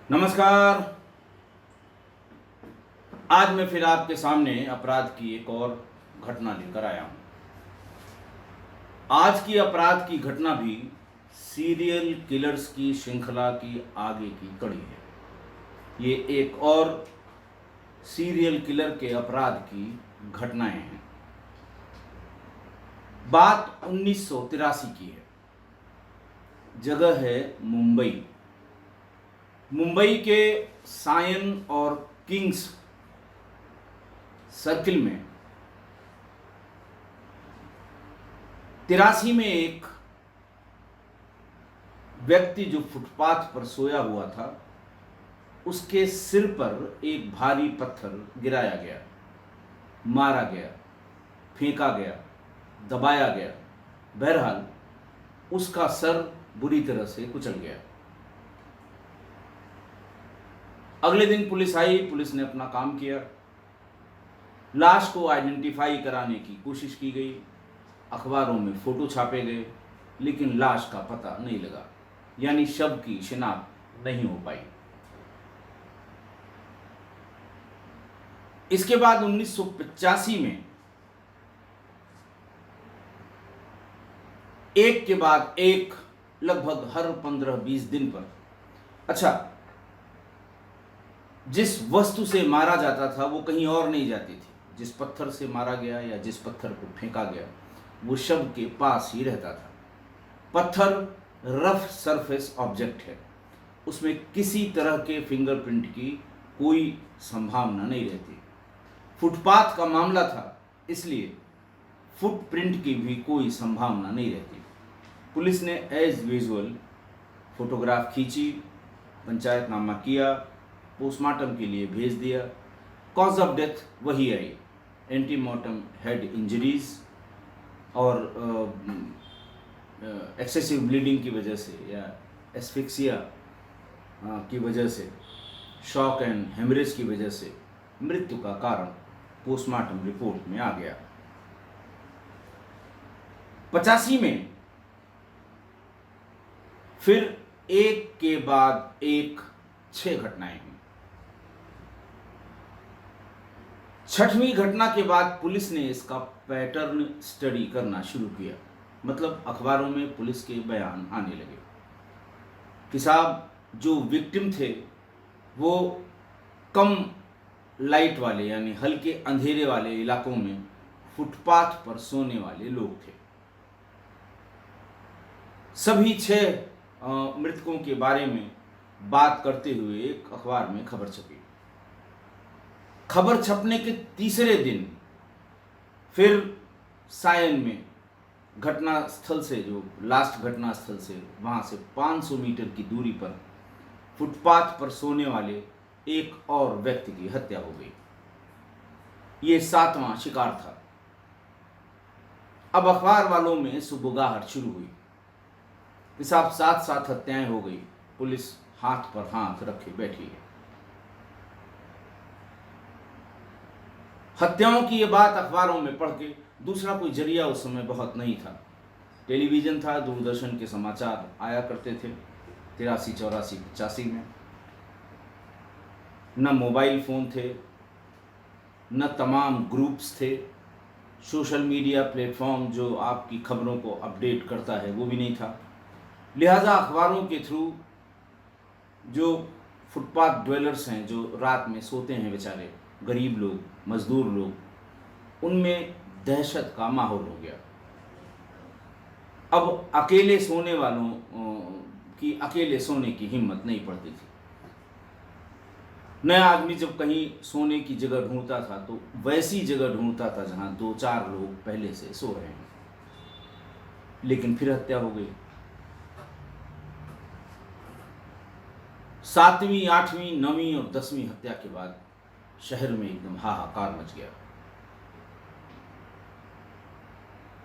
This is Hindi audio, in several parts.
नमस्कार। आज मैं फिर आपके सामने अपराध की एक और घटना लेकर आया हूं। आज की अपराध की घटना भी सीरियल किलर्स की श्रृंखला की आगे की कड़ी है। ये एक और सीरियल किलर के अपराध की घटनाएं हैं। बात 1983 की है। जगह है मुंबई। मुंबई के सायन और किंग्स सर्किल में 83 में एक व्यक्ति जो फुटपाथ पर सोया हुआ था, उसके सिर पर एक भारी पत्थर गिराया गया, मारा गया, फेंका गया, दबाया गया। बहरहाल उसका सर बुरी तरह से कुचल गया। अगले दिन पुलिस आई। पुलिस ने अपना काम किया। लाश को आइडेंटिफाई कराने की कोशिश की गई। अखबारों में फोटो छापे गए, लेकिन लाश का पता नहीं लगा, यानी शव की शिनाख्त नहीं हो पाई। इसके बाद 1985 में एक के बाद एक, लगभग हर 15-20 दिन पर, जिस वस्तु से मारा जाता था वो कहीं और नहीं जाती थी। जिस पत्थर से मारा गया या जिस पत्थर को फेंका गया, वो शव के पास ही रहता था। पत्थर रफ सरफेस ऑब्जेक्ट है, उसमें किसी तरह के फिंगरप्रिंट की कोई संभावना नहीं रहती। फुटपाथ का मामला था, इसलिए फुटप्रिंट की भी कोई संभावना नहीं रहती। पुलिस ने एज यूजुअल फोटोग्राफ खींची, पंचायतनामा किया, पोस्टमार्टम के लिए भेज दिया। कॉज ऑफ डेथ वही आई, एंटीमॉर्टम हेड इंजरीज और एक्सेसिव ब्लीडिंग की वजह से या एस्फिक्सिया की वजह से, शॉक एंड हेमरेज की वजह से मृत्यु का कारण पोस्टमार्टम रिपोर्ट में आ गया। 85 में फिर एक के बाद एक 6 घटनाएं हुई। 6वीं घटना के बाद पुलिस ने इसका पैटर्न स्टडी करना शुरू किया। मतलब अखबारों में पुलिस के बयान आने लगे कि साहब, जो विक्टिम थे वो कम लाइट वाले यानी हल्के अंधेरे वाले इलाकों में फुटपाथ पर सोने वाले लोग थे। सभी 6 मृतकों के बारे में बात करते हुए एक अखबार में खबर छपी। खबर छपने के तीसरे दिन फिर सायन में घटना स्थल से, जो लास्ट घटना स्थल से, वहां से 500 मीटर की दूरी पर फुटपाथ पर सोने वाले एक और व्यक्ति की हत्या हो गई। ये 7वां शिकार था। अब अखबार वालों में सुबुगाहट शुरू हुई कि साहब 7 हत्याएं हो गई, पुलिस हाथ पर हाथ रखे बैठी है। हत्याओं की ये बात अखबारों में पढ़ के दूसरा कोई जरिया उस समय बहुत नहीं था। टेलीविज़न था, दूरदर्शन के समाचार आया करते थे 83, 84, 85 में। न मोबाइल फ़ोन थे, न तमाम ग्रुप्स थे। सोशल मीडिया प्लेटफॉर्म जो आपकी खबरों को अपडेट करता है वो भी नहीं था। लिहाजा अखबारों के थ्रू जो फुटपाथ ड्वेलर्स हैं, जो रात में सोते हैं बेचारे, गरीब लोग, मजदूर लोग, उनमें दहशत का माहौल हो गया। अब अकेले सोने वालों की अकेले सोने की हिम्मत नहीं पड़ती थी। नया आदमी जब कहीं सोने की जगह ढूंढता था तो वैसी जगह ढूंढता था जहां 2-4 लोग पहले से सो रहे हैं। लेकिन फिर हत्या हो गई। 7वीं, 8वीं, 9वीं और 10वीं हत्या के बाद शहर में एकदम हाहाकार मच गया।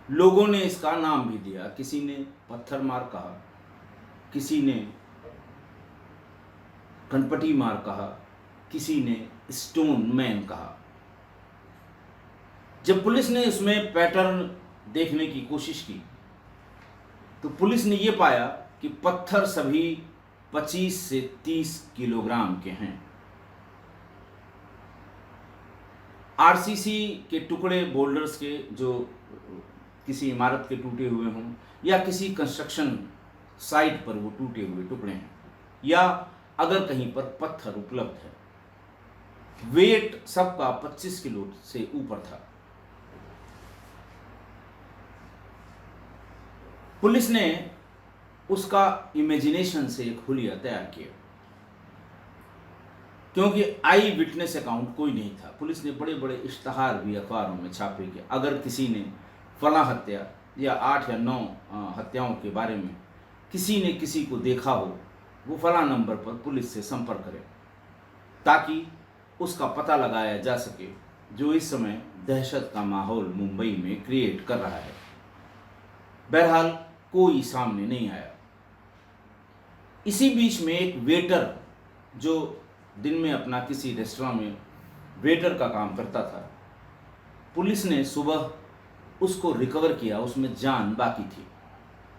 लोगों ने इसका नाम भी दिया। किसी ने पत्थर मार कहा, किसी ने कनपटी मार कहा, किसी ने स्टोन मैन कहा। जब पुलिस ने इसमें पैटर्न देखने की कोशिश की तो पुलिस ने यह पाया कि पत्थर सभी 25 से 30 किलोग्राम के हैं। आरसीसी के टुकड़े, बोल्डर्स के, जो किसी इमारत के टूटे हुए हों या किसी कंस्ट्रक्शन साइट पर वो टूटे हुए टुकड़े हैं, या अगर कहीं पर पत्थर उपलब्ध है। वेट सबका 25 किलो से ऊपर था। पुलिस ने उसका इमेजिनेशन से एक हुलिया तैयार किया, क्योंकि आई विटनेस अकाउंट कोई नहीं था। पुलिस ने बड़े बड़े इश्तहार भी अखबारों में छापे कि अगर किसी ने फला हत्या या 8 या 9 हत्याओं के बारे में किसी ने किसी को देखा हो, वो फला नंबर पर पुलिस से संपर्क करे, ताकि उसका पता लगाया जा सके, जो इस समय दहशत का माहौल मुंबई में क्रिएट कर रहा है। बहरहाल कोई सामने नहीं आया। इसी बीच में एक वेटर, जो दिन में अपना किसी रेस्टोरेंट में वेटर का काम करता था, पुलिस ने सुबह उसको रिकवर किया। उसमें जान बाकी थी,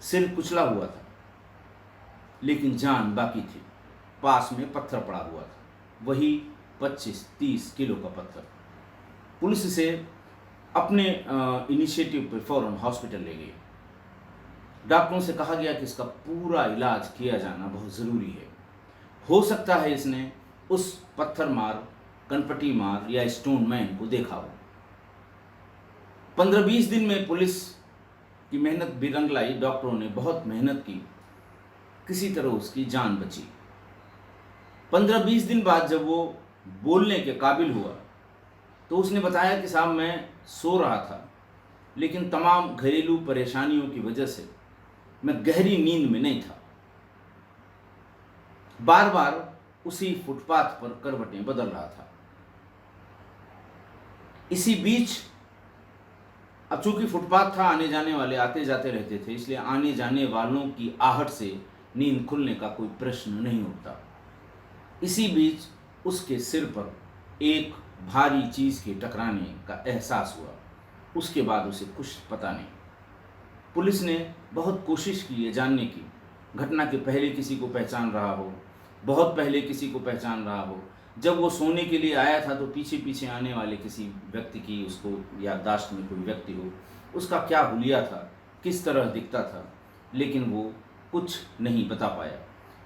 सिर कुचला हुआ था लेकिन जान बाकी थी। पास में पत्थर पड़ा हुआ था, वही 25-30 किलो का पत्थर। पुलिस इसे अपने इनिशिएटिव पर फौरन हॉस्पिटल ले गई। डॉक्टरों से कहा गया कि इसका पूरा इलाज किया जाना बहुत ज़रूरी है। हो सकता है इसने उस पत्थर मार, कनपटी मार या स्टोन मैन को देखा हो। 15-20 दिन में पुलिस की मेहनत भी रंग लाई। डॉक्टरों ने बहुत मेहनत की, किसी तरह उसकी जान बची। 15-20 दिन बाद जब वो बोलने के काबिल हुआ तो उसने बताया कि साहब, मैं सो रहा था, लेकिन तमाम घरेलू परेशानियों की वजह से मैं गहरी नींद में नहीं था। बार बार उसी फुटपाथ पर करवटें बदल रहा था। इसी बीच, अब चूंकि फुटपाथ था, आने जाने वाले आते जाते रहते थे, इसलिए आने जाने वालों की आहट से नींद खुलने का कोई प्रश्न नहीं उठता। इसी बीच उसके सिर पर एक भारी चीज के टकराने का एहसास हुआ। उसके बाद उसे कुछ पता नहीं। पुलिस ने बहुत कोशिश की ये जानने की, घटना के पहले किसी को पहचान रहा हो, बहुत पहले किसी को पहचान रहा हो, जब वो सोने के लिए आया था तो पीछे पीछे आने वाले किसी व्यक्ति की उसको याददाश्त में कोई व्यक्ति हो, उसका क्या हुलिया था, किस तरह दिखता था, लेकिन वो कुछ नहीं बता पाया।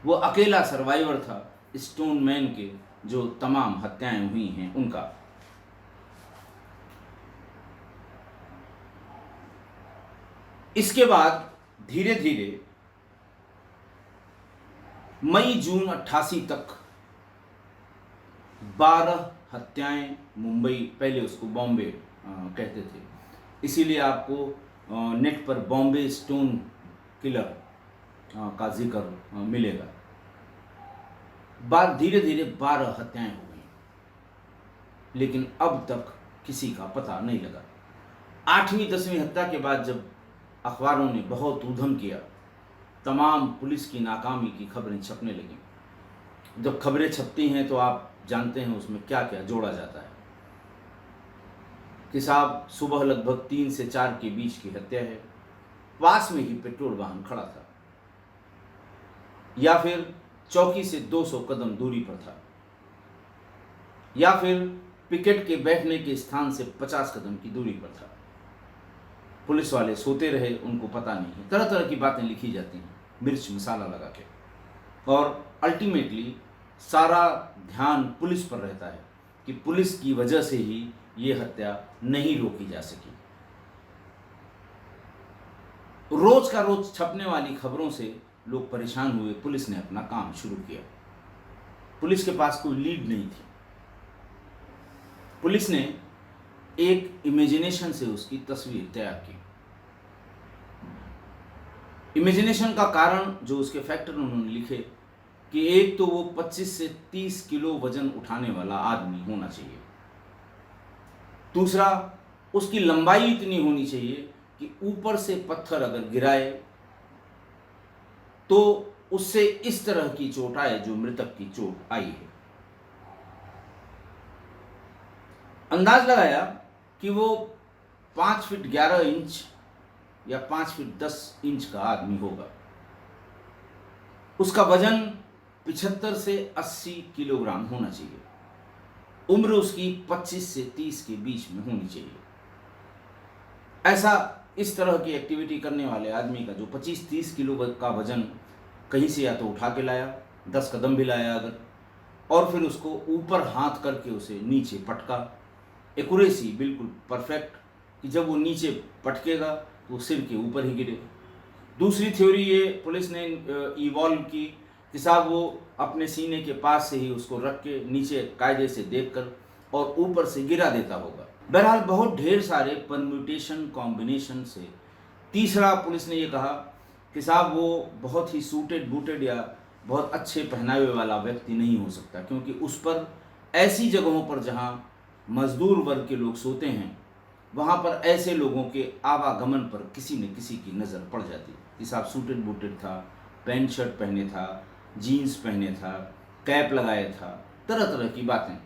वो अकेला सर्वाइवर था स्टोन मैन के, जो तमाम हत्याएं हुई हैं उनका। इसके बाद धीरे धीरे मई जून 88 तक 12 हत्याएं मुंबई, पहले उसको बॉम्बे कहते थे, इसीलिए आपको नेट पर बॉम्बे स्टोन किलर का जिक्र मिलेगा। बाद धीरे धीरे 12 हत्याएं हो गई, लेकिन अब तक किसी का पता नहीं लगा। 8वीं 10वीं हत्या के बाद जब अखबारों ने बहुत ऊधम किया, तमाम पुलिस की नाकामी की खबरें छपने लगीं। जब खबरें छपती हैं तो आप जानते हैं उसमें क्या क्या जोड़ा जाता है कि साहब, सुबह लगभग 3 से 4 के बीच की हत्या है, पास में ही पेट्रोल वाहन खड़ा था, या फिर चौकी से 200 कदम दूरी पर था, या फिर पिकेट के बैठने के स्थान से 50 कदम की दूरी पर था। पुलिस वाले सोते रहे, उनको पता नहीं। तरह तरह की बातें लिखी जाती हैं मिर्च मसाला लगा के, और अल्टीमेटली सारा ध्यान पुलिस पर रहता है कि पुलिस की वजह से ही ये हत्या नहीं रोकी जा सकी। रोज का रोज छपने वाली खबरों से लोग परेशान हुए। पुलिस ने अपना काम शुरू किया। पुलिस के पास कोई लीड नहीं थी। पुलिस ने एक इमेजिनेशन से उसकी तस्वीर तैयार की। इमेजिनेशन का कारण, जो उसके फैक्टर उन्होंने लिखे, कि एक तो वो 25 से 30 किलो वजन उठाने वाला आदमी होना चाहिए। दूसरा, उसकी लंबाई इतनी होनी चाहिए कि ऊपर से पत्थर अगर गिराए तो उससे इस तरह की चोट आए जो मृतक की चोट आई है। अंदाज लगाया कि वो 5 फीट 11 इंच या 5 फीट 10 इंच का आदमी होगा। उसका वजन 75 से 80 किलोग्राम होना चाहिए। उम्र उसकी 25 से 30 के बीच में होनी चाहिए। ऐसा इस तरह की एक्टिविटी करने वाले आदमी का जो 25-30 किलो का वजन कहीं से या तो उठा के लाया, 10 कदम भी लाया अगर, और फिर उसको ऊपर हाथ करके उसे नीचे पटका, एक्यूरेसी बिल्कुल परफेक्ट कि जब वो नीचे पटकेगा तो वो सिर के ऊपर ही गिरे। दूसरी थ्योरी ये पुलिस ने इवॉल्व की कि साहब वो अपने सीने के पास से ही उसको रख के नीचे कायदे से देखकर और ऊपर से गिरा देता होगा। बहरहाल बहुत ढेर सारे परम्यूटेशन कॉम्बिनेशन से तीसरा पुलिस ने ये कहा कि साहब वो बहुत ही सूटेड बूटेड या बहुत अच्छे पहनावे वाला व्यक्ति नहीं हो सकता, क्योंकि उस पर ऐसी जगहों पर जहाँ मजदूर वर्ग के लोग सोते हैं वहाँ पर ऐसे लोगों के आवागमन पर किसी न किसी की नज़र पड़ जाती। कि साहब सूटेड बूटेड था, पैंट शर्ट पहने था, जीन्स पहने था, कैप लगाए था, तरह तरह की बातें।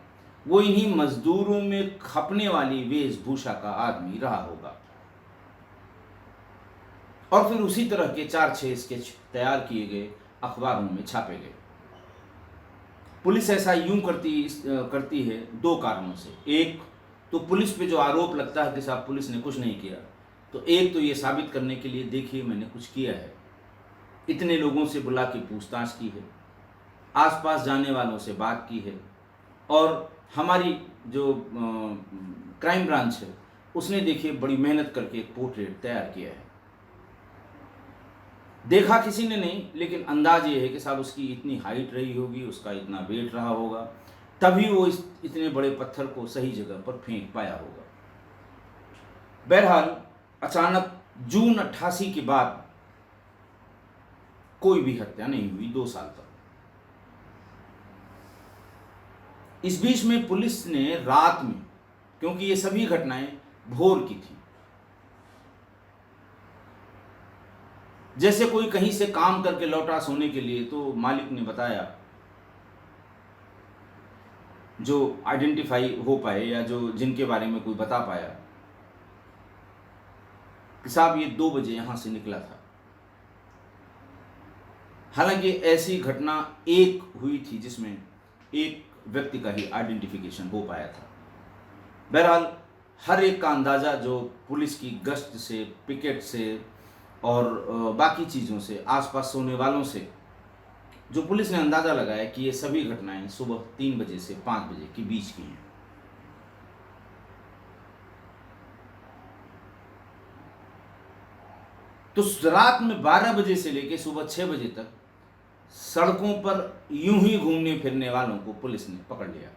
वो इन्हीं मजदूरों में खपने वाली वेशभूषा का आदमी रहा होगा। और फिर उसी तरह के 4-6 स्केच तैयार किए गए, अखबारों में छापे गए। पुलिस ऐसा यूं करती है 2 कारणों से। एक तो पुलिस पे जो आरोप लगता है कि साहब पुलिस ने कुछ नहीं किया, तो एक तो ये साबित करने के लिए देखिए मैंने कुछ किया है, इतने लोगों से बुला के पूछताछ की है, आसपास जाने वालों से बात की है, और हमारी जो क्राइम ब्रांच है उसने देखिए बड़ी मेहनत करके एक पोर्ट्रेट तैयार किया है। देखा किसी ने नहीं, लेकिन अंदाज ये है कि साहब उसकी इतनी हाइट रही होगी, उसका इतना वेट रहा होगा, तभी वो इतने बड़े पत्थर को सही जगह पर फेंक पाया होगा। बहरहाल अचानक जून 88 के बाद कोई भी हत्या नहीं हुई 2 साल तक। इस बीच में पुलिस ने रात में, क्योंकि ये सभी घटनाएं भोर की थी, जैसे कोई कहीं से काम करके लौटा सोने के लिए, तो मालिक ने बताया, जो आइडेंटिफाई हो पाए या जो जिनके बारे में कोई बता पाया, कि साहब ये 2 बजे यहां से निकला था। हालांकि ऐसी घटना एक हुई थी जिसमें एक व्यक्ति का ही आइडेंटिफिकेशन हो पाया था। बहरहाल हर एक का अंदाज़ा जो पुलिस की गश्त से, पिकेट से और बाकी चीज़ों से, आसपास सोने वालों से, जो पुलिस ने अंदाज़ा लगाया कि ये सभी घटनाएं सुबह 3 बजे से 5 बजे के बीच की हैं। तो रात में 12 बजे से लेकर सुबह 6 बजे तक सड़कों पर यूं ही घूमने फिरने वालों को पुलिस ने पकड़ लिया।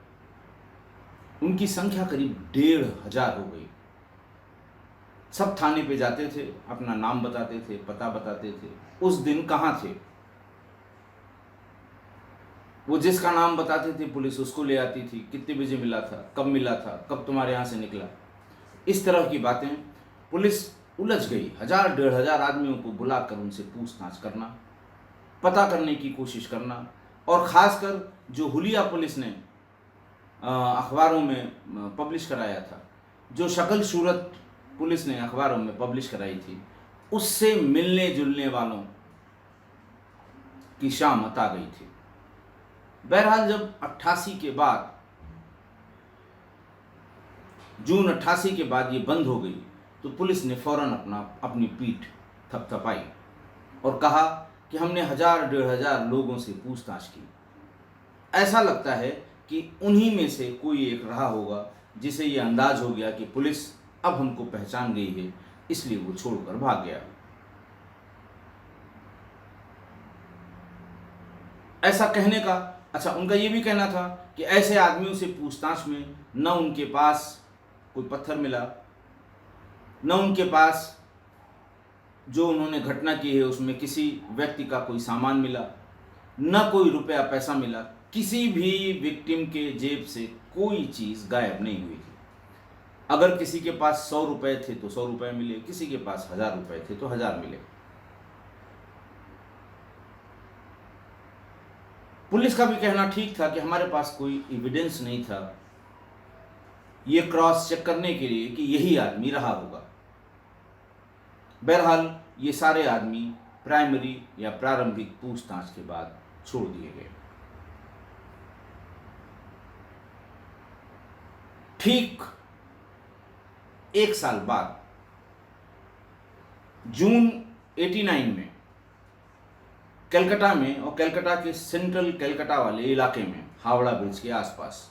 उनकी संख्या करीब 1,500 हो गई। सब थाने पे जाते थे, अपना नाम बताते थे, पता बताते थे, उस दिन कहाँ थे। वो जिसका नाम बताते थे पुलिस उसको ले आती थी, कितने बजे मिला था, कब तुम्हारे यहाँ से निकला, इस तरह की बातें। पुलिस उलझ गई। 1,000-1,500 आदमियों को बुलाकर उनसे पूछताछ करना, पता करने की कोशिश करना, और ख़ासकर जो हुलिया पुलिस ने अखबारों में पब्लिश कराया था, जो शक्ल सूरत पुलिस ने अखबारों में पब्लिश कराई थी, उससे मिलने जुलने वालों की शामत आ गई थी। बहरहाल जब 88 के बाद, जून 88 के बाद ये बंद हो गई, तो पुलिस ने फौरन अपनी पीठ थपथपाई और कहा कि हमने 1,000-1,500 लोगों से पूछताछ की। ऐसा लगता है कि उन्हीं में से कोई एक रहा होगा जिसे ये अंदाज हो गया कि पुलिस अब हमको पहचान गई है, इसलिए वो छोड़कर भाग गया। ऐसा कहने का, अच्छा, उनका ये भी कहना था कि ऐसे आदमियों से पूछताछ में न उनके पास कोई पत्थर मिला, न उनके पास जो उन्होंने घटना की है उसमें किसी व्यक्ति का कोई सामान मिला, न कोई रुपया पैसा मिला, किसी भी विक्टिम के जेब से कोई चीज़ गायब नहीं हुई थी। अगर किसी के पास 100 रुपये थे तो 100 रुपये मिले, किसी के पास 1,000 रुपये थे तो 1,000 मिले। पुलिस का भी कहना ठीक था कि हमारे पास कोई एविडेंस नहीं था ये क्रॉस चेक करने के लिए कि यही आदमी रहा होगा। बहरहाल ये सारे आदमी प्राइमरी या प्रारंभिक पूछताछ के बाद छोड़ दिए गए। ठीक 1 साल बाद जून 89 में कलकत्ता में, और कलकत्ता के सेंट्रल कलकत्ता वाले इलाके में, हावड़ा ब्रिज के आसपास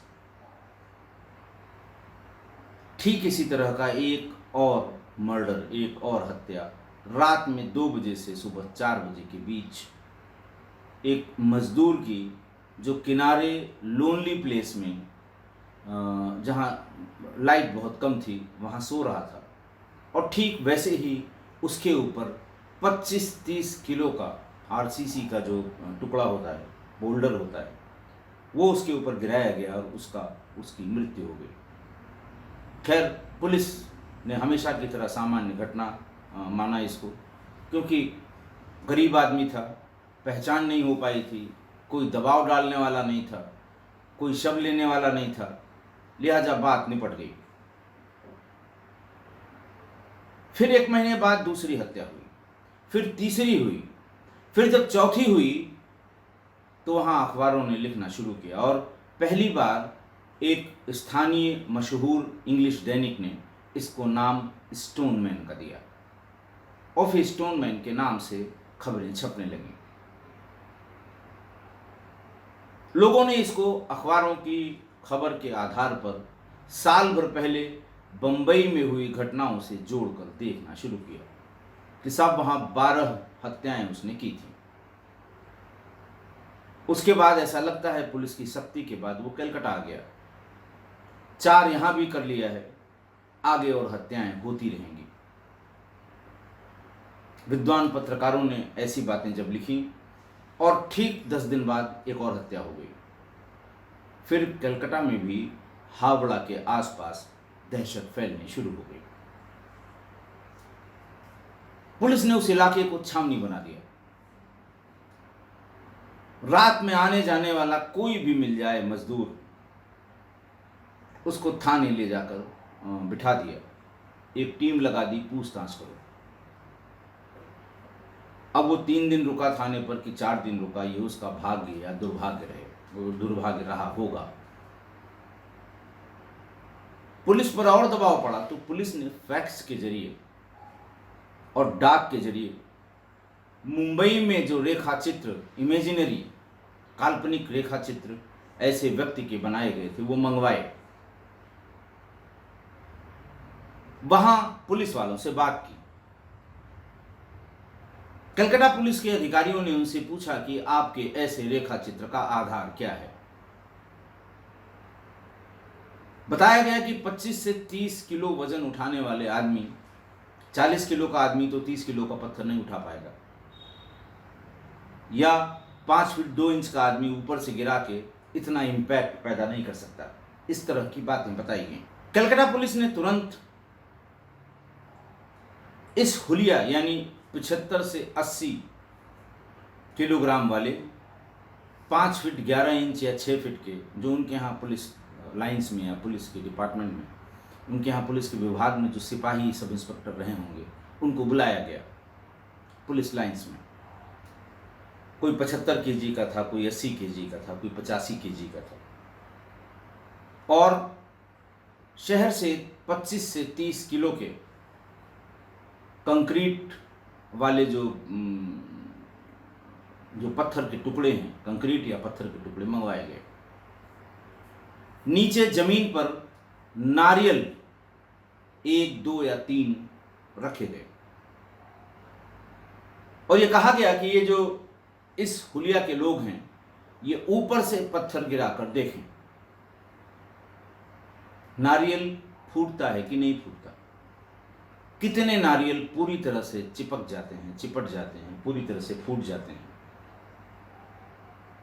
ठीक इसी तरह का एक और मर्डर, एक और हत्या रात में 2 बजे से सुबह 4 बजे के बीच एक मजदूर की, जो किनारे लोनली प्लेस में, जहाँ लाइट बहुत कम थी, वहाँ सो रहा था, और ठीक वैसे ही उसके ऊपर 25-30 किलो का आरसीसी का जो टुकड़ा होता है, बोल्डर होता है, वो उसके ऊपर गिराया गया और उसकी मृत्यु हो गई। खैर, पुलिस ने हमेशा की तरह सामान्य घटना माना इसको, क्योंकि गरीब आदमी था, पहचान नहीं हो पाई थी, कोई दबाव डालने वाला नहीं था, कोई शव लेने वाला नहीं था, लिहाजा बात निपट गई। फिर 1 महीने बाद दूसरी हत्या हुई, फिर तीसरी हुई, फिर जब चौथी हुई तो वहाँ अखबारों ने लिखना शुरू किया, और पहली बार एक स्थानीय मशहूर इंग्लिश दैनिक ने इसको नाम स्टोनमैन का दिया, और फिर स्टोनमैन के नाम से खबरें छपने लगीं। लोगों ने इसको अखबारों की खबर के आधार पर साल भर पहले बंबई में हुई घटनाओं से जोड़कर देखना शुरू किया कि सब वहाँ 12 हत्याएं उसने की थी। उसके बाद ऐसा लगता है पुलिस की सख्ती के बाद वो कलकत्ता आ गया, 4 यहाँ भी कर लिया है, आगे और हत्याएं होती रहेंगी। विद्वान पत्रकारों ने ऐसी बातें जब लिखी, और ठीक 10 दिन बाद एक और हत्या हो गई। फिर कलकत्ता में भी हावड़ा के आसपास दहशत फैलनी शुरू हो गई। पुलिस ने उस इलाके को छावनी बना दिया। रात में आने जाने वाला कोई भी मिल जाए मजदूर, उसको थाने ले जाकर बिठा दिया, एक टीम लगा दी, पूछताछ करो। अब वो 3 दिन रुका थाने पर कि 4 दिन रुका, ये उसका भाग्य या दुर्भाग्य रहे, वो दुर्भाग्य रहा होगा। पुलिस पर और दबाव पड़ा तो पुलिस ने फैक्स के जरिए और डाक के जरिए मुंबई में जो रेखा चित्र, इमेजिनरी काल्पनिक रेखा चित्र ऐसे व्यक्ति के बनाए गए थे, वो मंगवाए। वहां पुलिस वालों से बात की। कलकत्ता पुलिस के अधिकारियों ने उनसे पूछा कि आपके ऐसे रेखा चित्र का आधार क्या है। बताया गया कि 25 से 30 किलो वजन उठाने वाले आदमी, 40 किलो का आदमी तो 30 किलो का पत्थर नहीं उठा पाएगा, या 5 फीट 2 इंच का आदमी ऊपर से गिरा के इतना इम्पैक्ट पैदा नहीं कर सकता। इस तरह की बातें बताई गई। कलकत्ता पुलिस ने तुरंत इस हुलिया यानी 75 से 80 किलोग्राम वाले 5 फीट 11 इंच या 6 फीट के, जो उनके यहाँ पुलिस लाइंस में या पुलिस के डिपार्टमेंट में, उनके यहाँ पुलिस के विभाग में जो सिपाही सब इंस्पेक्टर रहे होंगे, उनको बुलाया गया पुलिस लाइंस में। कोई 75 केजी का था, कोई 80 केजी का था, कोई 85 केजी का था, और शहर से 25 से 30 किलो के कंक्रीट वाले जो पत्थर के टुकड़े हैं, कंक्रीट या पत्थर के टुकड़े मंगवाए गए। नीचे जमीन पर नारियल 1, 2 या 3 रखे गए, और ये कहा गया कि ये जो इस हुलिया के लोग हैं, ये ऊपर से पत्थर गिराकर देखें नारियल फूटता है कि नहीं फूटता। कितने नारियल पूरी तरह से चिपक जाते हैं, चिपट जाते हैं, पूरी तरह से फूट जाते हैं।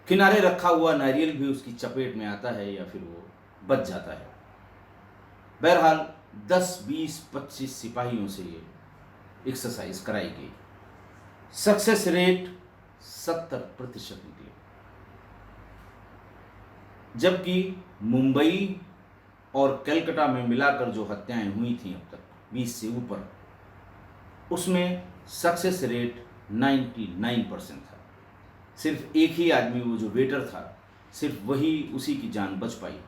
किनारे रखा हुआ नारियल भी उसकी चपेट में आता है या फिर वो बच जाता है। बहरहाल 10, 20, 25 सिपाहियों से ये एक्सरसाइज कराई गई। सक्सेस रेट 70% निकली, जबकि मुंबई और कलकत्ता में मिलाकर जो हत्याएं हुई थी अब तक 20 से ऊपर, उसमें सक्सेस रेट 99% था। सिर्फ एक ही आदमी, वो जो वेटर था, सिर्फ वही, उसी की जान बच पाई,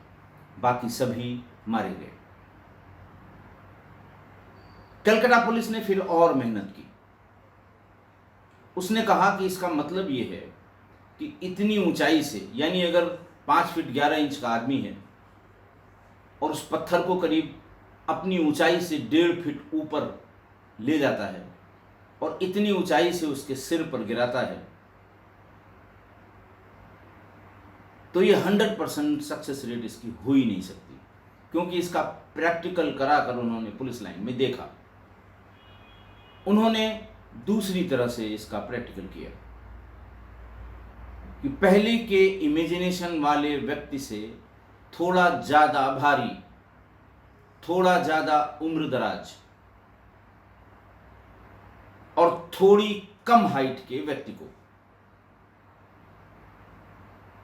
बाकी सभी मारे गए। कलकत्ता पुलिस ने फिर और मेहनत की। उसने कहा कि इसका मतलब ये है कि इतनी ऊंचाई से, यानी अगर 5 फीट 11 इंच का आदमी है और उस पत्थर को करीब अपनी ऊंचाई से 1.5 फीट ऊपर ले जाता है और इतनी ऊंचाई से उसके सिर पर गिराता है, तो ये 100% सक्सेस रेट इसकी हो ही नहीं सकती, क्योंकि इसका प्रैक्टिकल कराकर उन्होंने पुलिस लाइन में देखा। उन्होंने दूसरी तरह से इसका प्रैक्टिकल किया कि पहले के इमेजिनेशन वाले व्यक्ति से थोड़ा ज़्यादा भारी, थोड़ा ज़्यादा उम्रदराज और थोड़ी कम हाइट के व्यक्ति को,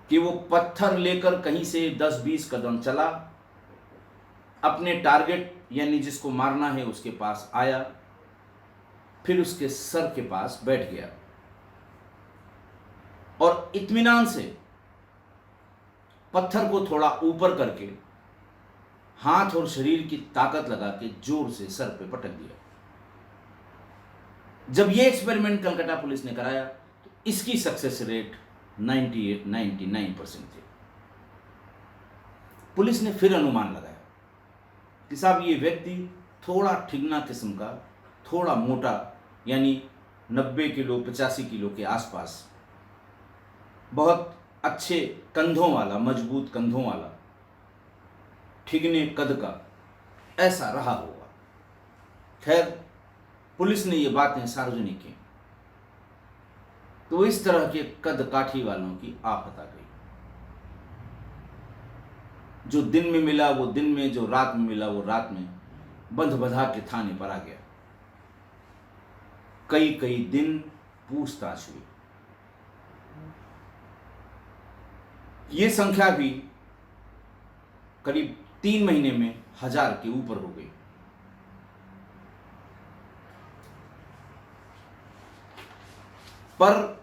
कि वो पत्थर लेकर कहीं से 10-20 कदम चला, अपने टारगेट यानी जिसको मारना है उसके पास आया, फिर उसके सर के पास बैठ गया और इत्मीनान से पत्थर को थोड़ा ऊपर करके हाथ और शरीर की ताकत लगा के जोर से सर पे पटक दिया। जब ये एक्सपेरिमेंट कलकत्ता पुलिस ने कराया तो इसकी सक्सेस रेट 98-99% थे। पुलिस ने फिर अनुमान लगाया कि साहब ये व्यक्ति थोड़ा ठिगना किस्म का, थोड़ा मोटा, यानी 90 किलो 85 किलो के आसपास, बहुत अच्छे कंधों वाला, मजबूत कंधों वाला, ठिगने कद का, ऐसा रहा होगा। खैर, पुलिस ने ये बातें सार्वजनिक की तो इस तरह के कद काठी वालों की आफत आ गई। जो दिन में मिला वो दिन में, जो रात में मिला वो रात में, बंध बधा के थाने पर आ गया। कई कई दिन पूछताछ हुई। ये संख्या भी करीब 3 महीने में 1000 के ऊपर हो गई। पर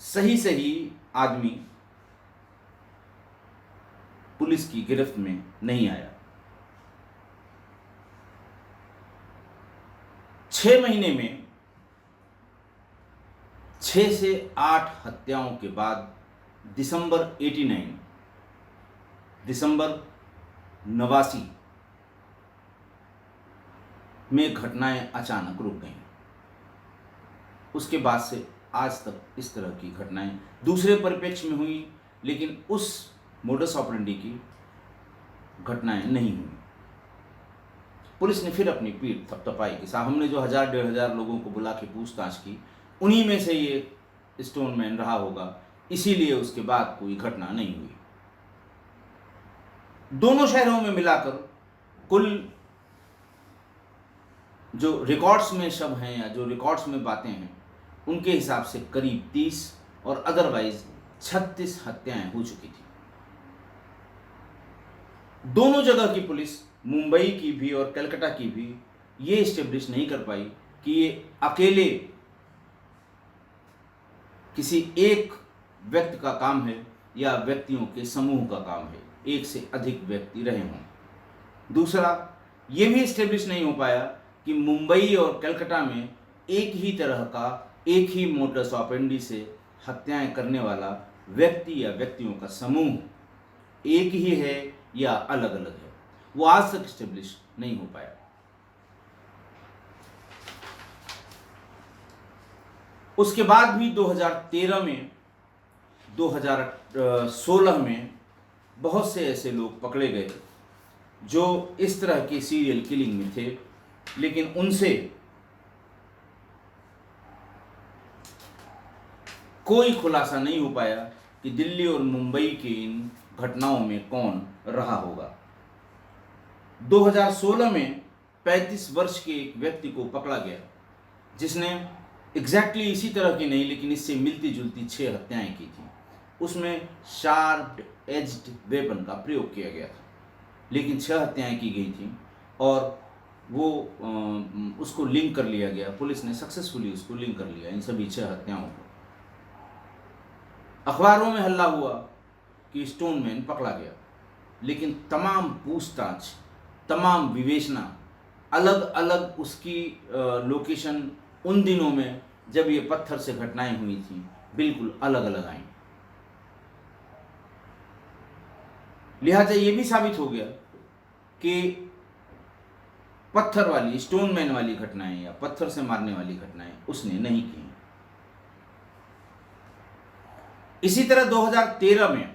सही सही आदमी पुलिस की गिरफ्त में नहीं आया। 6 महीने में 6 से 8 हत्याओं के बाद दिसंबर 89 में घटनाएं अचानक रुक गईं। उसके बाद से आज तक इस तरह की घटनाएं दूसरे परिप्रेक्ष्य में हुई, लेकिन उस मोडस ऑपरेंडी की घटनाएं नहीं हुई। पुलिस ने फिर अपनी पीठ थपथपाई कि साहब हमने जो 1000-1500 लोगों को बुला के पूछताछ की, उन्हीं में से ये स्टोनमैन रहा होगा, इसीलिए उसके बाद कोई घटना नहीं हुई। दोनों शहरों में मिलाकर कुल जो रिकॉर्ड्स में शव हैं या जो रिकॉर्ड्स में बातें हैं, उनके हिसाब से करीब 30 और अदरवाइज 36 हत्याएं हो चुकी थी। दोनों जगह की पुलिस, मुंबई की भी और कलकत्ता की भी, ये इस्टेब्लिश नहीं कर पाई कि ये अकेले किसी एक व्यक्ति का काम है या व्यक्तियों के समूह का काम है, एक से अधिक व्यक्ति रहे हों। दूसरा, ये भी इस्टेब्लिश नहीं हो पाया कि मुंबई और कलकत्ता में एक ही तरह का, एक ही मोडस ऑपरेंडी से हत्याएं करने वाला व्यक्ति या व्यक्तियों का समूह एक ही है या अलग अलग है। वो आज तक इस्टेब्लिश नहीं हो पाया। उसके बाद भी 2013 में, 2016 में बहुत से ऐसे लोग पकड़े गए जो इस तरह की सीरियल किलिंग में थे, लेकिन उनसे कोई खुलासा नहीं हो पाया कि दिल्ली और मुंबई की इन घटनाओं में कौन रहा होगा। 2016 में 35 वर्ष के एक व्यक्ति को पकड़ा गया जिसने एग्जैक्टली इसी तरह की नहीं, लेकिन इससे मिलती जुलती 6 हत्याएं की थी। उसमें शार्प एज्ड वेपन का प्रयोग किया गया था, लेकिन 6 हत्याएं की गई थी और वो उसको लिंक कर लिया गया। पुलिस ने सक्सेसफुली उसको लिंक कर लिया, इन सभी 6 हत्याओं को। अखबारों में हल्ला हुआ कि स्टोनमैन पकड़ा गया, लेकिन तमाम पूछताछ तमाम विवेचना, अलग अलग उसकी लोकेशन उन दिनों में जब ये पत्थर से घटनाएं हुई थी बिल्कुल अलग अलग आई। लिहाजा ये भी साबित हो गया कि पत्थर वाली, स्टोन मैन वाली घटनाएं या पत्थर से मारने वाली घटनाएं उसने नहीं की। इसी तरह 2013 में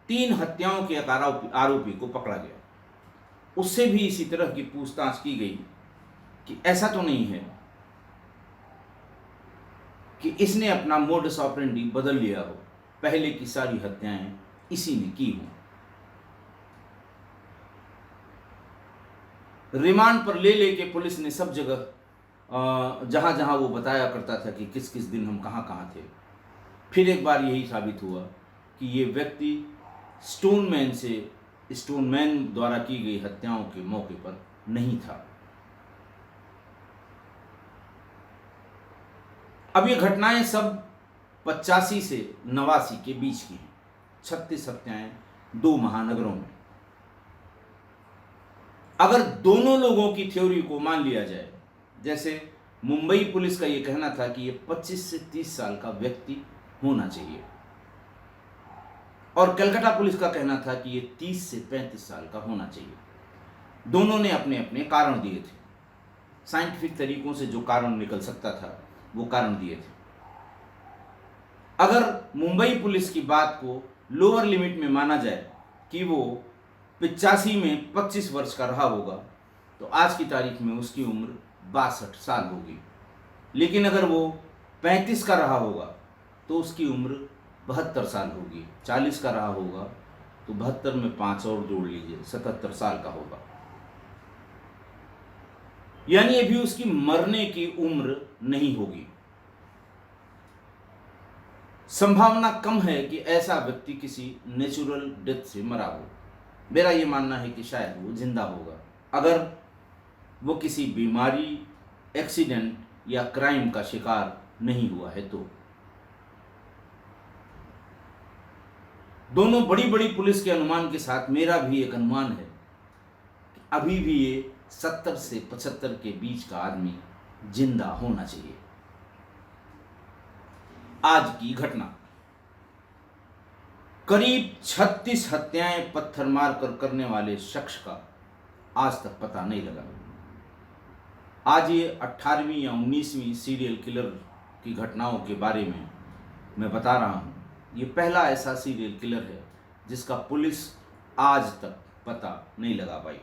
3 हत्याओं के आरोपी को पकड़ा गया। उससे भी इसी तरह की पूछताछ की गई कि ऐसा तो नहीं है कि इसने अपना मोडस ऑपरेंडी बदल लिया हो, पहले की सारी हत्याएं इसी ने की हों। रिमांड पर ले लेके पुलिस ने सब जगह जहां जहां वो बताया करता था कि किस किस दिन हम कहां कहां थे, फिर एक बार यही साबित हुआ कि ये व्यक्ति स्टोनमैन द्वारा की गई हत्याओं के मौके पर नहीं था। अब ये घटनाएं सब 85 से 89 के बीच की हैं। 36 हत्याएं 2 महानगरों में। अगर दोनों लोगों की थ्योरी को मान लिया जाए, जैसे मुंबई पुलिस का ये कहना था कि ये 25 से 30 साल का व्यक्ति होना चाहिए और कलकत्ता पुलिस का कहना था कि ये 30 से 35 साल का होना चाहिए। दोनों ने अपने अपने कारण दिए थे, साइंटिफिक तरीकों से जो कारण निकल सकता था वो कारण दिए थे। अगर मुंबई पुलिस की बात को लोअर लिमिट में माना जाए कि वो 85 में 25 वर्ष का रहा होगा, तो आज की तारीख में उसकी उम्र 62 साल होगी। लेकिन अगर वो 35 का रहा होगा तो उसकी उम्र 72 साल होगी। 40 का रहा होगा तो 72 में 5 और जोड़ लीजिए, 77 साल का होगा। यानी अभी उसकी मरने की उम्र नहीं होगी। संभावना कम है कि ऐसा व्यक्ति किसी नेचुरल डेथ से मरा हो। मेरा ये मानना है कि शायद वो जिंदा होगा, अगर वो किसी बीमारी, एक्सीडेंट या क्राइम का शिकार नहीं हुआ है तो। दोनों बड़ी बड़ी पुलिस के अनुमान के साथ मेरा भी एक अनुमान है कि अभी भी ये 70 से 75 के बीच का आदमी जिंदा होना चाहिए। आज की घटना, करीब 36 हत्याएं पत्थर मारकर करने वाले शख्स का आज तक पता नहीं लगा। आज ये 18वीं या 19वीं सीरियल किलर की घटनाओं के बारे में मैं बता रहा हूं। ये पहला ऐसा सीरियल किलर है जिसका पुलिस आज तक पता नहीं लगा पाई।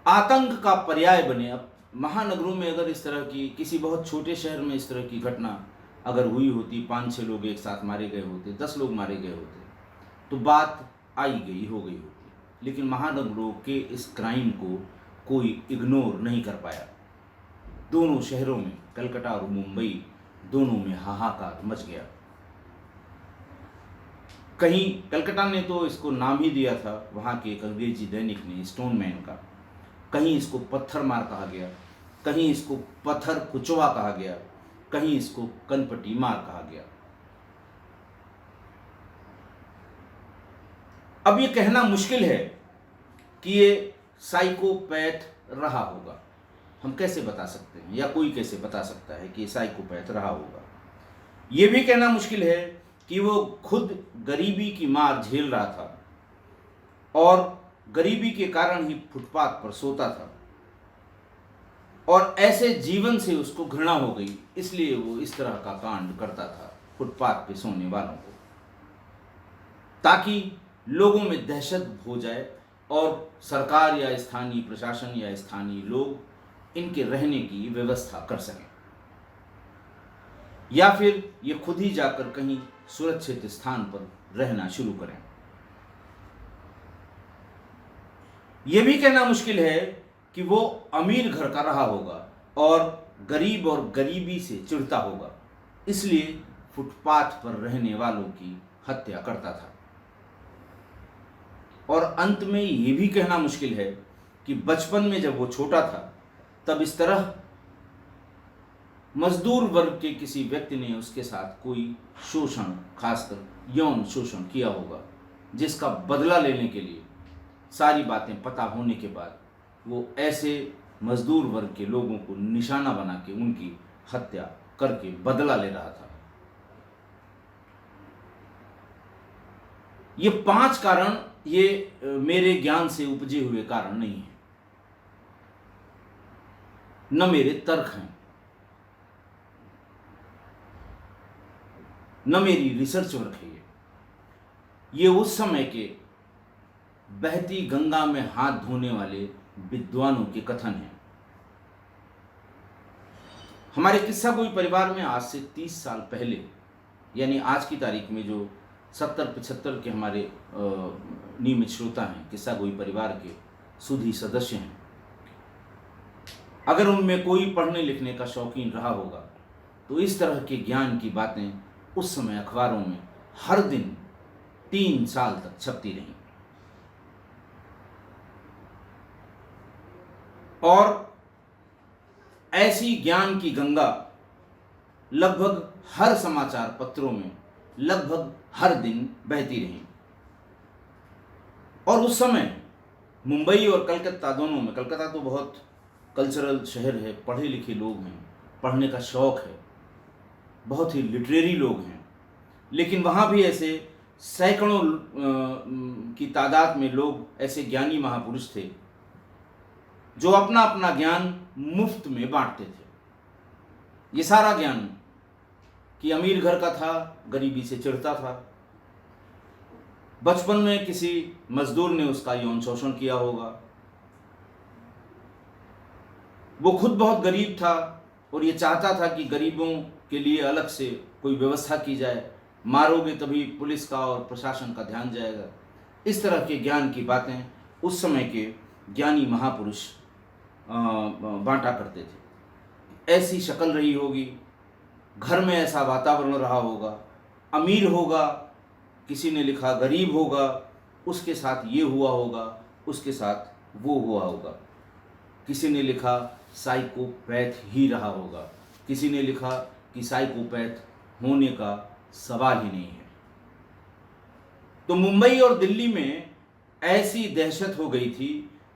आतंक का पर्याय बने। अब महानगरों में अगर इस तरह की, किसी बहुत छोटे शहर में इस तरह की घटना अगर हुई होती, 5-6 लोग एक साथ मारे गए होते, 10 लोग मारे गए होते, तो बात आई गई हो गई होती। लेकिन महानगरों के इस क्राइम को कोई इग्नोर नहीं कर पाया। दोनों शहरों में, कलकत्ता और मुंबई, दोनों में हाहाकार मच गया। कहीं कलकत्ता ने तो इसको नाम ही दिया था, वहाँ के एक अंग्रेजी दैनिक ने, स्टोनमैन का। कहीं इसको पत्थर मार कहा गया, कहीं इसको पत्थर कुचवा कहा गया, कहीं इसको कनपटी मार कहा गया। अब ये कहना मुश्किल है कि ये साइकोपैथ रहा होगा। हम कैसे बता सकते हैं, या कोई कैसे बता सकता है कि ये साइकोपैथ रहा होगा। ये भी कहना मुश्किल है कि वो खुद गरीबी की मार झेल रहा था और गरीबी के कारण ही फुटपाथ पर सोता था और ऐसे जीवन से उसको घृणा हो गई, इसलिए वो इस तरह का कांड करता था फुटपाथ पे सोने वालों को, ताकि लोगों में दहशत हो जाए और सरकार या स्थानीय प्रशासन या स्थानीय लोग इनके रहने की व्यवस्था कर सकें, या फिर ये खुद ही जाकर कहीं सुरक्षित स्थान पर रहना शुरू करें। यह भी कहना मुश्किल है कि वो अमीर घर का रहा होगा और गरीब और गरीबी से चिढ़ता होगा, इसलिए फुटपाथ पर रहने वालों की हत्या करता था। और अंत में ये भी कहना मुश्किल है कि बचपन में जब वो छोटा था तब इस तरह मजदूर वर्ग के किसी व्यक्ति ने उसके साथ कोई शोषण, खासकर यौन शोषण किया होगा, जिसका बदला लेने के लिए सारी बातें पता होने के बाद वो ऐसे मजदूर वर्ग के लोगों को निशाना बना के उनकी हत्या करके बदला ले रहा था। ये 5 कारण ये मेरे ज्ञान से उपजे हुए कारण नहीं है, न मेरे तर्क हैं, न मेरी रिसर्च वर्क है। ये उस समय के बहती गंगा में हाथ धोने वाले विद्वानों के कथन हैं। हमारे किस्सा गोई परिवार में आज से 30 साल पहले, यानी आज की तारीख में जो 70-75 के हमारे नियमित श्रोता हैं, किस्सा गोई परिवार के सुधी सदस्य हैं, अगर उनमें कोई पढ़ने लिखने का शौकीन रहा होगा तो इस तरह के ज्ञान की बातें उस समय अखबारों में हर दिन 3 साल तक छपती रहीं। और ऐसी ज्ञान की गंगा लगभग हर समाचार पत्रों में लगभग हर दिन बहती रही। और उस समय मुंबई और कलकत्ता दोनों में, कलकत्ता तो बहुत कल्चरल शहर है, पढ़े लिखे लोग हैं, पढ़ने का शौक है, बहुत ही लिटरेरी लोग हैं, लेकिन वहाँ भी ऐसे सैकड़ों की तादाद में लोग ऐसे ज्ञानी महापुरुष थे जो अपना अपना ज्ञान मुफ्त में बांटते थे। ये सारा ज्ञान कि अमीर घर का था, गरीबी से चिढ़ता था, बचपन में किसी मजदूर ने उसका यौन शोषण किया होगा, वो खुद बहुत गरीब था और ये चाहता था कि गरीबों के लिए अलग से कोई व्यवस्था की जाए, मारोगे तभी पुलिस का और प्रशासन का ध्यान जाएगा। इस तरह के ज्ञान की बातें उस समय के ज्ञानी महापुरुष बांटा करते थे। ऐसी शक्ल रही होगी, घर में ऐसा वातावरण रहा होगा, अमीर होगा, किसी ने लिखा गरीब होगा, उसके साथ ये हुआ होगा, उसके साथ वो हुआ होगा, किसी ने लिखा साइकोपैथ ही रहा होगा, किसी ने लिखा कि साइकोपैथ होने का सवाल ही नहीं है। तो मुंबई और दिल्ली में ऐसी दहशत हो गई थी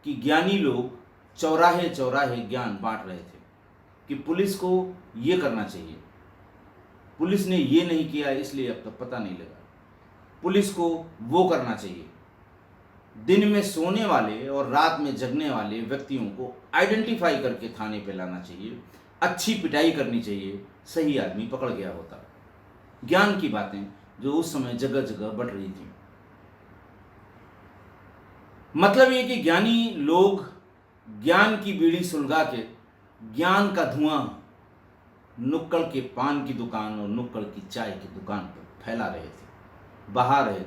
कि ज्ञानी लोग चौराहे चौराहे ज्ञान बांट रहे थे कि पुलिस को ये करना चाहिए, पुलिस ने ये नहीं किया इसलिए अब तक पता नहीं लगा, पुलिस को वो करना चाहिए। दिन में सोने वाले और रात में जगने वाले व्यक्तियों को आइडेंटिफाई करके थाने पे लाना चाहिए, अच्छी पिटाई करनी चाहिए, सही आदमी पकड़ गया होता। ज्ञान की बातें जो उस समय जगह जगह बढ़ रही थी। मतलब ये कि ज्ञानी लोग ज्ञान की बीड़ी सुलगा के ज्ञान का धुआं नुक्कड़ के पान की दुकान और नुक्कड़ की चाय की दुकान पर फैला रहे थे, बहा रहे थे,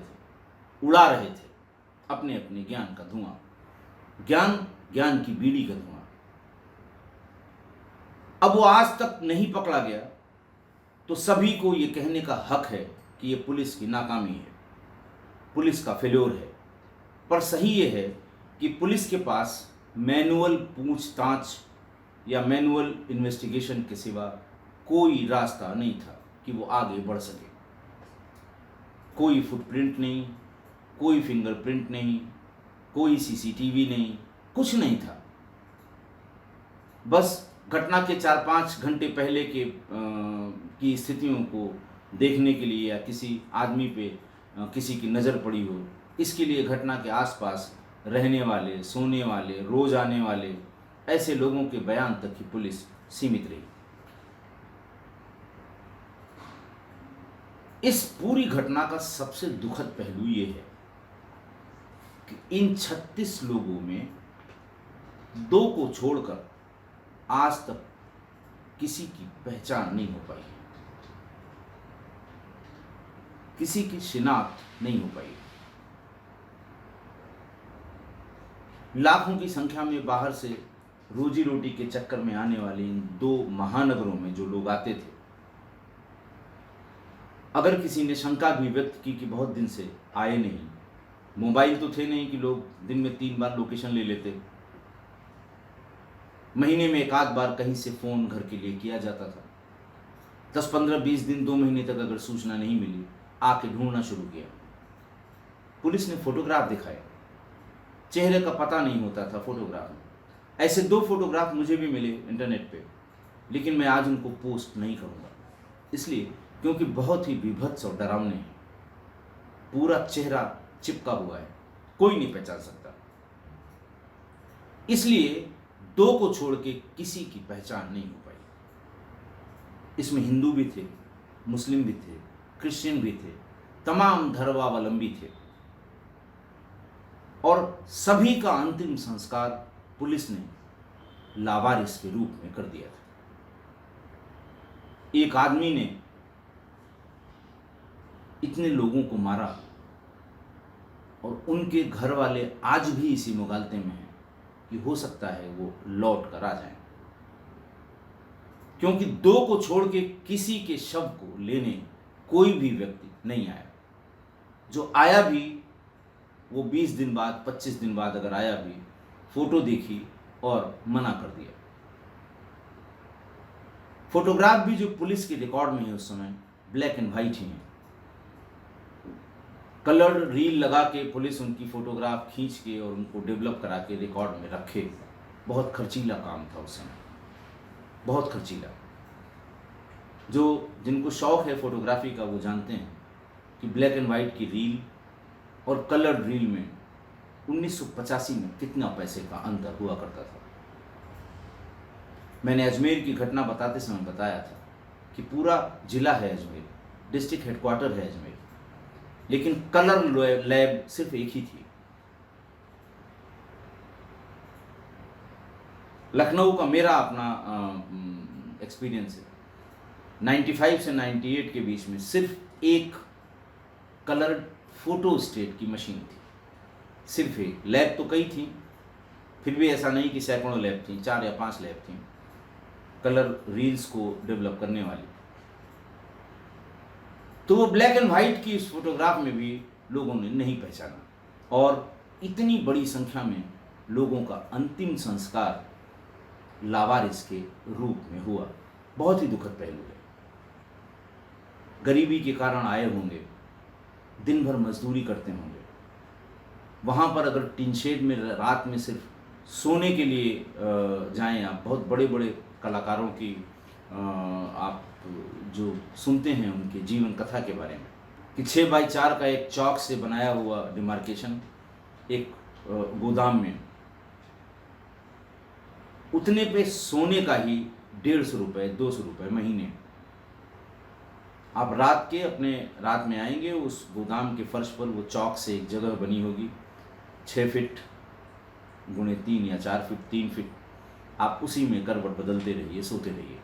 उड़ा रहे थे अपने अपने ज्ञान का धुआं, ज्ञान की बीड़ी का धुआं। अब वो आज तक नहीं पकड़ा गया तो सभी को ये कहने का हक है कि ये पुलिस की नाकामी है, पुलिस का फेल्योर है। पर सही ये है कि पुलिस के पास मैनुअल पूछताछ या मैनुअल इन्वेस्टिगेशन के सिवा कोई रास्ता नहीं था कि वो आगे बढ़ सके। कोई फुटप्रिंट नहीं, कोई फिंगरप्रिंट नहीं, कोई सीसीटीवी नहीं, कुछ नहीं था। बस घटना के 4-5 घंटे पहले के की स्थितियों को देखने के लिए या किसी आदमी पे किसी की नज़र पड़ी हो, इसके लिए घटना के आसपास रहने वाले, सोने वाले, रोज आने वाले ऐसे लोगों के बयान तक ही पुलिस सीमित रही। इस पूरी घटना का सबसे दुखद पहलू ये है कि इन 36 लोगों में 2 को छोड़कर आज तक किसी की पहचान नहीं हो पाई, किसी की शिनाख्त नहीं हो पाई। लाखों की संख्या में बाहर से रोजी रोटी के चक्कर में आने वाले इन 2 महानगरों में जो लोग आते थे, अगर किसी ने शंका भी व्यक्त की कि बहुत दिन से आए नहीं, मोबाइल तो थे नहीं कि लोग दिन में 3 बार लोकेशन ले लेते, महीने में 1 आध बार कहीं से फ़ोन घर के लिए किया जाता था। 10, 15, 20 दिन, 2 महीने तक अगर सूचना नहीं मिली, आके ढूंढना शुरू किया। पुलिस ने फोटोग्राफ दिखाए, चेहरे का पता नहीं होता था फोटोग्राफ में। ऐसे 2 फोटोग्राफ मुझे भी मिले इंटरनेट पे, लेकिन मैं आज उनको पोस्ट नहीं करूँगा, इसलिए क्योंकि बहुत ही विभत्स और डरावने हैं। पूरा चेहरा चिपका हुआ है, कोई नहीं पहचान सकता। इसलिए 2 को छोड़ के किसी की पहचान नहीं हो पाई। इसमें हिंदू भी थे, मुस्लिम भी थे, क्रिश्चियन भी थे, तमाम धर्मावलंबी थे, और सभी का अंतिम संस्कार पुलिस ने लावारिस के रूप में कर दिया था। एक आदमी ने इतने लोगों को मारा और उनके घर वाले आज भी इसी मुगालते में हैं कि हो सकता है वो लौट कर आ जाएं, क्योंकि 2 को छोड़ के किसी के शव को लेने कोई भी व्यक्ति नहीं आया। जो आया भी वो 20 दिन बाद, 25 दिन बाद अगर आया भी, फोटो देखी और मना कर दिया। फोटोग्राफ भी जो पुलिस के रिकॉर्ड में है उस समय ब्लैक एंड वाइट ही है। कलर्ड रील लगा के पुलिस उनकी फोटोग्राफ खींच के और उनको डेवलप करा के रिकॉर्ड में रखे। बहुत खर्चीला काम था उस समय, बहुत खर्चीला। जिनको शौक है फोटोग्राफी का वो जानते हैं कि ब्लैक एंड वाइट की रील और कलर्ड रील में 1985 में कितना पैसे का अंतर हुआ करता था। मैंने अजमेर की घटना बताते समय बताया था कि पूरा जिला है अजमेर, डिस्ट्रिक्ट हेडक्वार्टर है अजमेर, लेकिन कलर लैब सिर्फ एक ही थी। लखनऊ का मेरा अपना एक्सपीरियंस है, 95 से 98 के बीच में सिर्फ एक कलर्ड फोटो स्टेट की मशीन थी, सिर्फ एक। लैब तो कई थी, फिर भी ऐसा नहीं कि सैकड़ों लैब थी, 4 या 5 लैब थी कलर रील्स को डेवलप करने वाली। तो वो ब्लैक एंड वाइट की इस फोटोग्राफ में भी लोगों ने नहीं पहचाना, और इतनी बड़ी संख्या में लोगों का अंतिम संस्कार लावारिस के रूप में हुआ। बहुत ही दुखद पहलू है। गरीबी के कारण आए होंगे, दिन भर मजदूरी करते होंगे, वहाँ पर अगर टीन शेड में रात में सिर्फ सोने के लिए जाएं आप, बहुत बड़े बड़े कलाकारों की आप जो सुनते हैं उनके जीवन कथा के बारे में कि 6x4 का एक चौक से बनाया हुआ डिमार्केशन एक गोदाम में, उतने पे सोने का ही 150 रुपये 200 रुपये महीने। आप रात में आएंगे, उस गोदाम के फर्श पर वो चौक से एक जगह बनी होगी 6 फीट गुणे 3 या 4 फीट 3 फीट, आप उसी में करवट बदलते रहिए, सोते रहिए।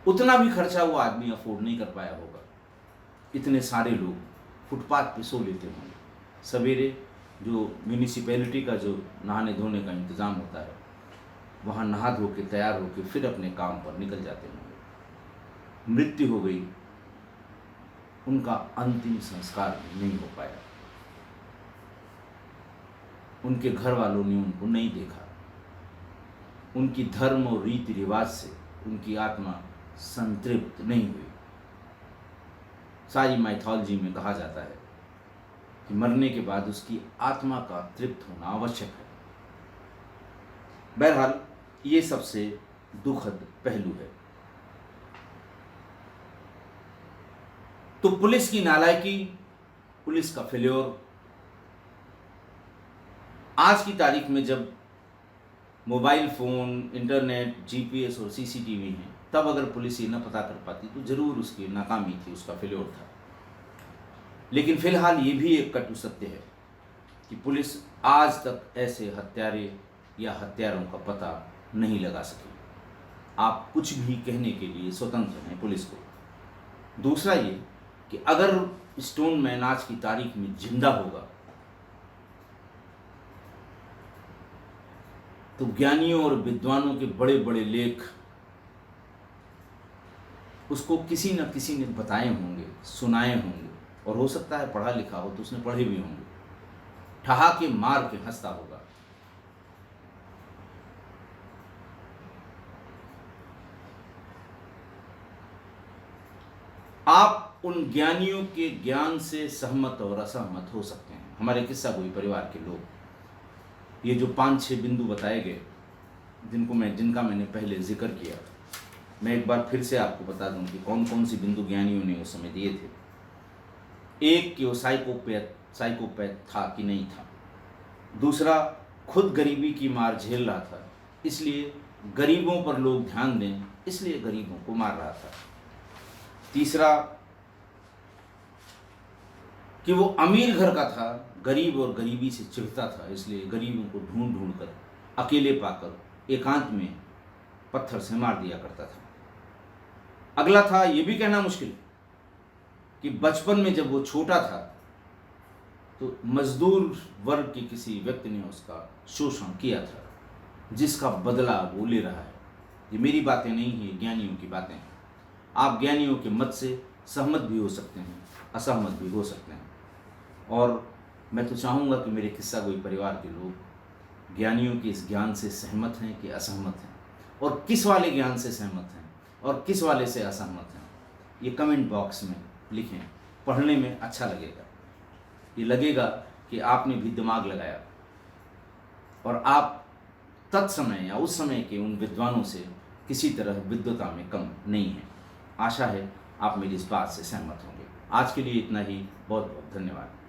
उतना भी खर्चा वो आदमी अफोर्ड नहीं कर पाया होगा। इतने सारे लोग फुटपाथ पे सो लेते होंगे। सवेरे जो म्यूनिसिपैलिटी का जो नहाने धोने का इंतज़ाम होता है, वहाँ नहा धो के तैयार होकर फिर अपने काम पर निकल जाते होंगे। मृत्यु हो गई, उनका अंतिम संस्कार नहीं हो पाया, उनके घर वालों ने उनको नहीं देखा, उनकी धर्म और रीति रिवाज से उनकी आत्मा संतृप्त नहीं हुई। सारी माइथोलॉजी में कहा जाता है कि मरने के बाद उसकी आत्मा का तृप्त होना आवश्यक है। बहरहाल ये सबसे दुखद पहलू है। तो पुलिस की नालायकी, पुलिस का फेल्योर, आज की तारीख में जब मोबाइल फ़ोन, इंटरनेट, जीपीएस और सीसीटीवी हैं, तब अगर पुलिस ये न पता कर पाती तो ज़रूर उसकी नाकामी थी, उसका फेल्योर था। लेकिन फ़िलहाल ये भी एक कटु सत्य है कि पुलिस आज तक ऐसे हत्यारे या हत्यारों का पता नहीं लगा सकी। आप कुछ भी कहने के लिए स्वतंत्र हैं पुलिस को। दूसरा ये कि अगर स्टोन मैन आज की तारीख में जिंदा होगा तो ज्ञानियों और विद्वानों के बड़े बड़े लेख उसको किसी न किसी ने बताए होंगे, सुनाए होंगे, और हो सकता है पढ़ा लिखा हो तो उसने पढ़े भी होंगे। ठहाके मार के हंसता होगा। आप उन ज्ञानियों के ज्ञान से सहमत और असहमत हो सकते हैं। हमारे किस्सा गोई परिवार के लोग, ये जो 5-6 बिंदु बताए गए जिनका मैंने पहले जिक्र किया, मैं एक बार फिर से आपको बता दूं कि कौन कौन सी बिंदु ज्ञानियों ने उस समय दिए थे। एक कि वो साइकोपैथ था कि नहीं था। दूसरा, खुद गरीबी की मार झेल रहा था, इसलिए गरीबों पर लोग ध्यान दें इसलिए गरीबों को मार रहा था। तीसरा, कि वो अमीर घर का था, गरीब और गरीबी से चिढ़ता था, इसलिए गरीबों को ढूंढ ढूंढ कर, अकेले पाकर, एकांत में पत्थर से मार दिया करता था। अगला था, ये भी कहना मुश्किल कि बचपन में जब वो छोटा था तो मजदूर वर्ग के किसी व्यक्ति ने उसका शोषण किया था, जिसका बदला वो ले रहा है। ये मेरी बातें नहीं है, ज्ञानियों की बातें हैं। आप ज्ञानियों के मत से सहमत भी हो सकते हैं, असहमत भी हो सकते हैं। और मैं तो चाहूँगा कि मेरे किस्सा गोई परिवार के लोग ज्ञानियों के इस ज्ञान से सहमत हैं कि असहमत हैं, और किस वाले ज्ञान से सहमत हैं और किस वाले से असहमत हैं, ये कमेंट बॉक्स में लिखें। पढ़ने में अच्छा लगेगा, ये लगेगा कि आपने भी दिमाग लगाया और आप तत्समय या उस समय के उन विद्वानों से किसी तरह विद्वता में कम नहीं हैं। आशा है आप मेरी इस बात से सहमत होंगे। आज के लिए इतना ही। बहुत बहुत धन्यवाद।